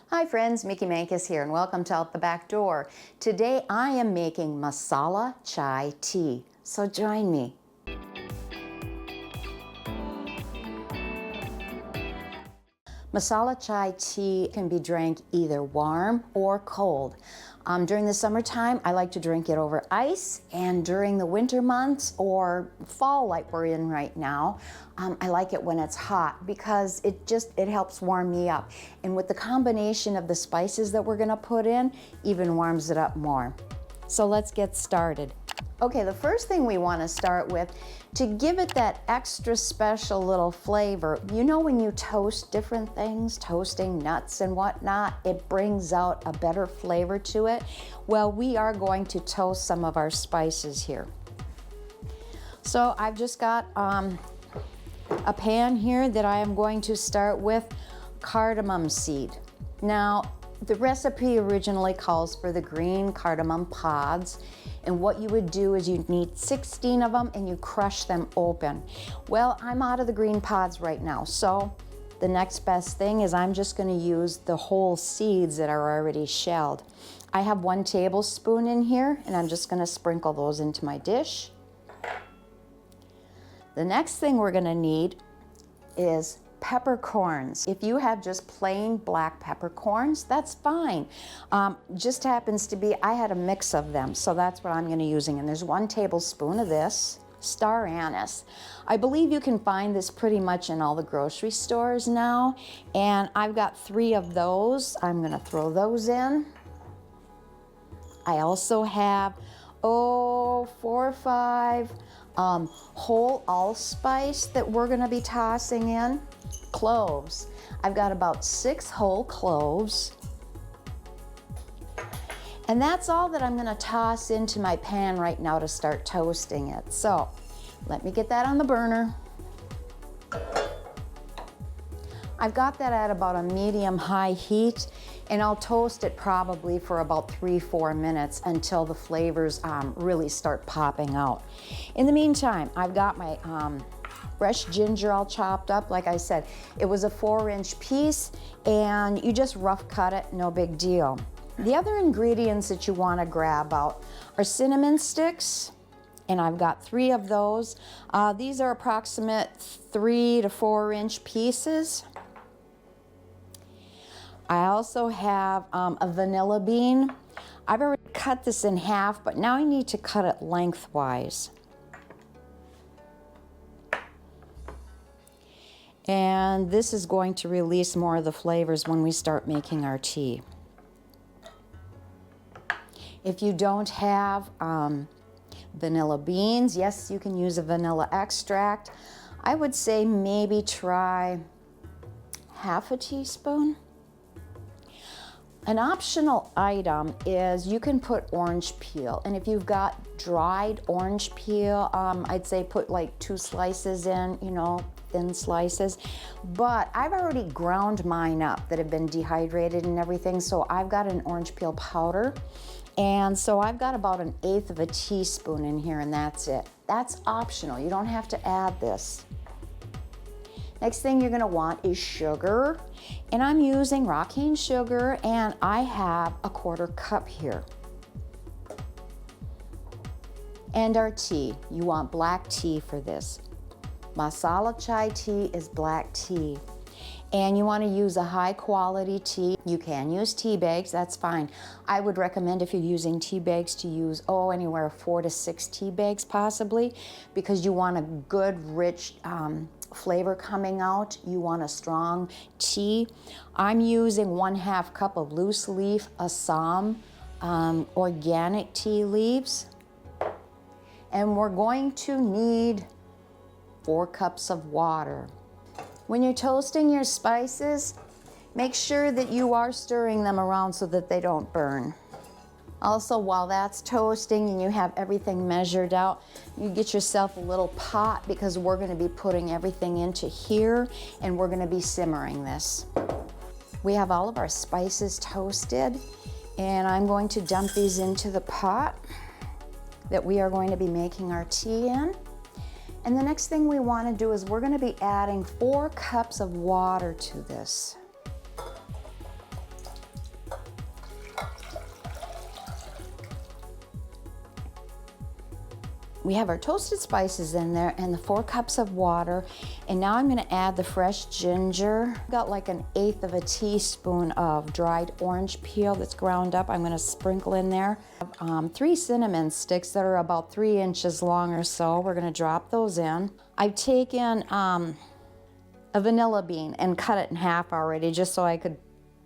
Hi friends, Mickey Mankis here and welcome to Out the Back Door. Today I am making masala chai tea, so join me. Masala chai tea can be drank either warm or cold. During the summertime, I like to drink it over ice, and during the winter months or fall like we're in right now, I like it when it's hot because it helps warm me up. And with the combination of the spices that we're gonna put in, even warms it up more. So let's get started. Okay, the first thing we want to start with, to give it that extra special little flavor, you know when you toast different things, toasting nuts and whatnot, it brings out a better flavor to it. Well, we are going to toast some of our spices here. So I've just got a pan here that I am going to start with cardamom seed. Now, the recipe originally calls for the green cardamom pods, and what you would do is you'd need 16 of them and you crush them open. Well, I'm out of the green pods right now, so the next best thing is I'm just going to use the whole seeds that are already shelled. I have 1 tablespoon in here, and I'm just going to sprinkle those into my dish. The next thing we're going to need is peppercorns. If you have just plain black peppercorns, that's fine. Just happens to be, I had a mix of them, so that's what I'm going to be using. And there's 1 tablespoon of this, star anise. I believe you can find this pretty much in all the grocery stores now, and I've got 3 of those. I'm going to throw those in. I also have, 4 or 5 whole allspice that we're going to be tossing in. Cloves. I've got about 6 whole cloves. And that's all that I'm going to toss into my pan right now to start toasting it. So let me get that on the burner. I've got that at about a medium-high heat, and I'll toast it probably for about 3-4 minutes until the flavors really start popping out. In the meantime, I've got my fresh ginger all chopped up. Like I said, it was a 4-inch piece, and you just rough cut it, no big deal. The other ingredients that you want to grab out are cinnamon sticks, and I've got 3 of those. These are approximate 3 to 4-inch pieces. I also have a vanilla bean. I've already cut this in half, but now I need to cut it lengthwise. And this is going to release more of the flavors when we start making our tea. If you don't have vanilla beans, yes, you can use a vanilla extract. I would say maybe try half a teaspoon. An optional item is you can put orange peel, and if you've got dried orange peel, I'd say put like 2 slices in, you know, thin slices. But I've already ground mine up that have been dehydrated and everything, so I've got an orange peel powder, and so I've got about 1/8 of a teaspoon in here, and that's it. That's optional. You don't have to add this. Next thing you're going to want is sugar, and I'm using rock cane sugar, and I have a 1/4 cup here. And our tea, you want black tea for this. Masala chai tea is black tea, and you want to use a high quality tea. You can use tea bags, that's fine. I would recommend, if you're using tea bags, to use anywhere 4 to 6 tea bags possibly, because you want a good rich flavor coming out. You want a strong tea. I'm using 1/2 cup of loose leaf Assam organic tea leaves, and we're going to need 4 cups of water. When you're toasting your spices, make sure that you are stirring them around so that they don't burn. Also, while that's toasting and you have everything measured out, you get yourself a little pot, because we're going to be putting everything into here and we're going to be simmering this. We have all of our spices toasted, and I'm going to dump these into the pot that we are going to be making our tea in. And the next thing we want to do is we're going to be adding 4 cups of water to this. We have our toasted spices in there and the 4 cups of water. And now I'm gonna add the fresh ginger. Got like 1/8 of a teaspoon of dried orange peel that's ground up. I'm gonna sprinkle in there. 3 cinnamon sticks that are about 3 inches long or so. We're gonna drop those in. I've taken a vanilla bean and cut it in half already just so I could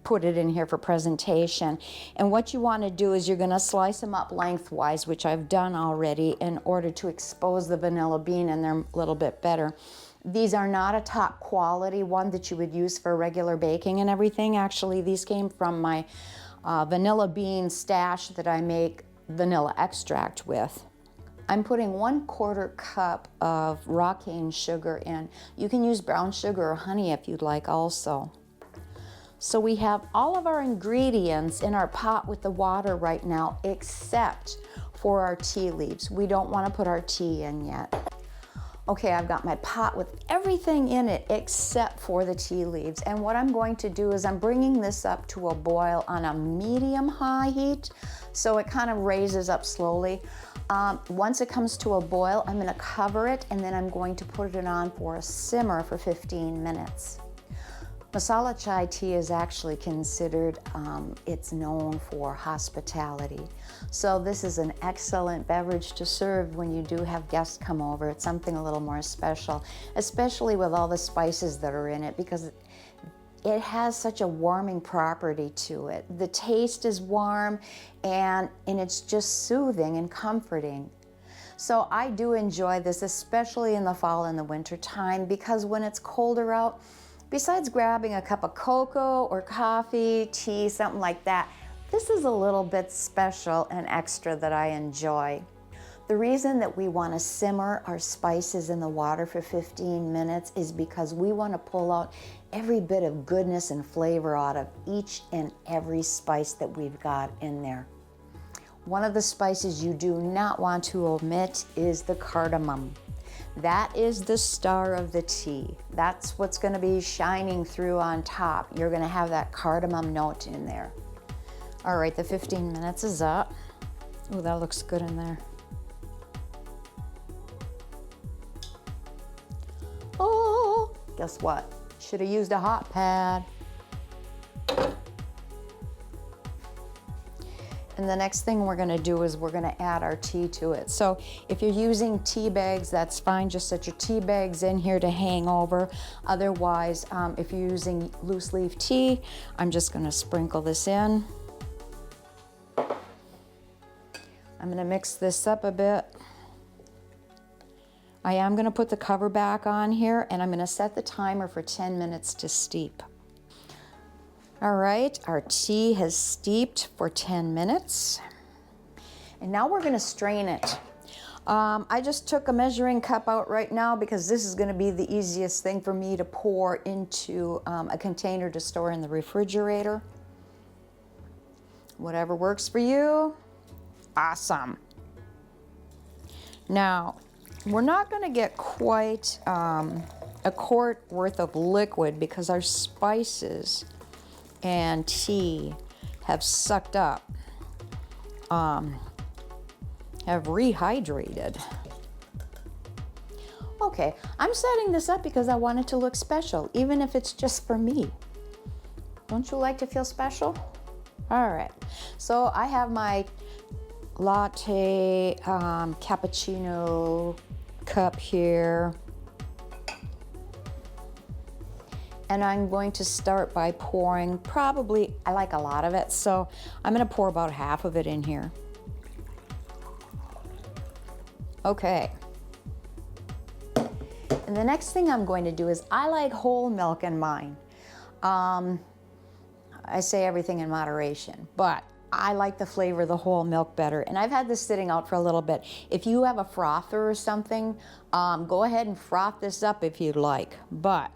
put it in here for presentation. And what you want to do is you're going to slice them up lengthwise, which I've done already, in order to expose the vanilla bean in there a little bit better. These are not a top quality one that you would use for regular baking and everything. Actually, these came from my vanilla bean stash that I make vanilla extract with. I'm putting 1/4 cup of raw cane sugar in. You can use brown sugar or honey if you'd like also. So we have all of our ingredients in our pot with the water right now, except for our tea leaves. We don't want to put our tea in yet. Okay, I've got my pot with everything in it except for the tea leaves. And what I'm going to do is I'm bringing this up to a boil on a medium-high heat, so it kind of raises up slowly. Once it comes to a boil, I'm going to cover it, and then I'm going to put it on for a simmer for 15 minutes. Masala chai tea is actually considered, it's known for hospitality. So this is an excellent beverage to serve when you do have guests come over. It's something a little more special, especially with all the spices that are in it, because it has such a warming property to it. The taste is warm and it's just soothing and comforting. So I do enjoy this, especially in the fall and the winter time, because when it's colder out, besides grabbing a cup of cocoa or coffee, tea, something like that, this is a little bit special and extra that I enjoy. The reason that we want to simmer our spices in the water for 15 minutes is because we want to pull out every bit of goodness and flavor out of each and every spice that we've got in there. One of the spices you do not want to omit is the cardamom. That is the star of the tea. That's what's going to be shining through on top. You're going to have that cardamom note in there. All right, the 15 minutes is up. Oh, that looks good in there. Oh, guess what? Should have used a hot pad. And the next thing we're gonna do is we're gonna add our tea to it. So if you're using tea bags, that's fine. Just set your tea bags in here to hang over. Otherwise, if you're using loose leaf tea, I'm just gonna sprinkle this in. I'm gonna mix this up a bit. I am gonna put the cover back on here, and I'm gonna set the timer for 10 minutes to steep. All right, our tea has steeped for 10 minutes. And now we're gonna strain it. I just took a measuring cup out right now because this is gonna be the easiest thing for me to pour into a container to store in the refrigerator. Whatever works for you, awesome. Now, we're not gonna get quite a quart worth of liquid because our spices and tea have sucked up, have rehydrated. Okay, I'm setting this up because I want it to look special, even if it's just for me. Don't you like to feel special? All right, so I have my latte cappuccino cup here. And I'm going to start by pouring probably, I like a lot of it, so I'm gonna pour about half of it in here. Okay. And the next thing I'm going to do is I like whole milk in mine. I say everything in moderation, but I like the flavor of the whole milk better. And I've had this sitting out for a little bit. If you have a frother or something, go ahead and froth this up if you'd like, but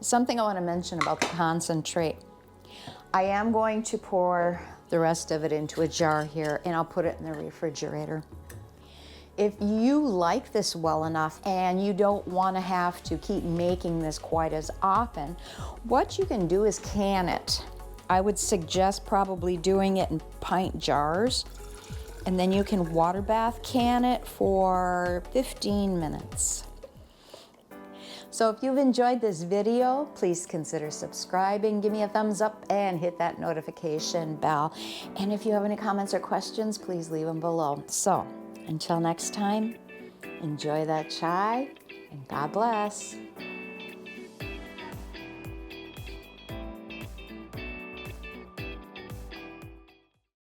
something I want to mention about the concentrate. I am going to pour the rest of it into a jar here, and I'll put it in the refrigerator. If you like this well enough and you don't want to have to keep making this quite as often, what you can do is can it. I would suggest probably doing it in pint jars, and then you can water bath can it for 15 minutes. So if you've enjoyed this video, please consider subscribing, give me a thumbs up, and hit that notification bell. And if you have any comments or questions, please leave them below. So until next time, enjoy that chai, and God bless.